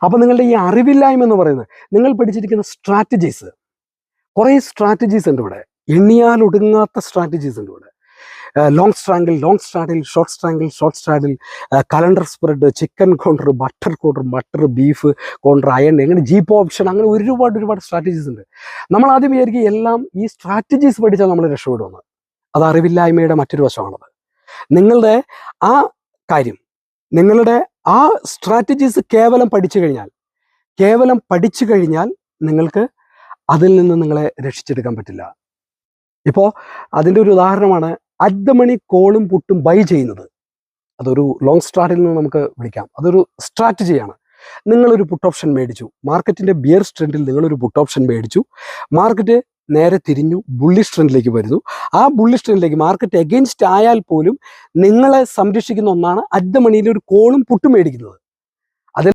അപ്പോൾ നിങ്ങളുടെ ഈ അറിവില്ലായ്മ എന്ന് പറയുന്നത്, നിങ്ങൾ പഠിച്ചിരിക്കുന്ന സ്ട്രാറ്റജീസ്, കുറേ സ്ട്രാറ്റജീസ് ഉണ്ട് ഇവിടെ, എണ്ണിയാൽ ഒടുങ്ങാത്ത സ്ട്രാറ്റജീസ് ഉണ്ട് ഇവിടെ. Long strangle, short strangle, calendar spread, chicken counter, butter beef counter, iron, അങ്ങനെ ജീപ്പ് ഓപ്ഷൻ, അങ്ങനെ ഒരുപാട് സ്ട്രാറ്റജീസ് ഉണ്ട്. നമ്മൾ ആദ്യം വിചാരിക്കും എല്ലാം ഈ സ്ട്രാറ്റജീസ് പഠിച്ചാൽ നമ്മൾ രക്ഷപ്പെടുമെന്ന്. അത് അറിവില്ലായ്മയുടെ മറ്റൊരു വശമാണത്. നിങ്ങളുടെ ആ കാര്യം, നിങ്ങളുടെ ആ സ്ട്രാറ്റജീസ് കേവലം പഠിച്ചു കഴിഞ്ഞാൽ നിങ്ങൾക്ക് അതിൽ നിന്ന് നിങ്ങളെ രക്ഷിച്ചെടുക്കാൻ പറ്റില്ല. ഇപ്പോൾ അതിൻ്റെ ഒരു ഉദാഹരണമാണ് അറ്റ് ദ മണി കോളും പുട്ടും ബൈ ചെയ്യുന്നത്. അതൊരു ലോങ് സ്ട്രാറ്റിൽ നിന്ന് നമുക്ക് വിളിക്കാം. അതൊരു സ്ട്രാറ്റജിയാണ്. നിങ്ങളൊരു പുട്ട് ഓപ്ഷൻ മേടിച്ചു, മാർക്കറ്റിൻ്റെ ബിയർ ട്രെൻഡിൽ നിങ്ങളൊരു പുട്ട് ഓപ്ഷൻ മേടിച്ചു, മാർക്കറ്റ് നേരെ തിരിഞ്ഞു ബുള്ളിഷ് ട്രെൻഡിലേക്ക് വരുന്നു. ആ ബുള്ളിഷ് ട്രെൻഡിലേക്ക് മാർക്കറ്റ് എഗെയിൻസ്റ്റ് ആയാൽ പോലും നിങ്ങളെ സംരക്ഷിക്കുന്ന ഒന്നാണ് അറ്റ് ദ മണിയിൽ ഒരു കോളും പുട്ടും മേടിക്കുന്നത്.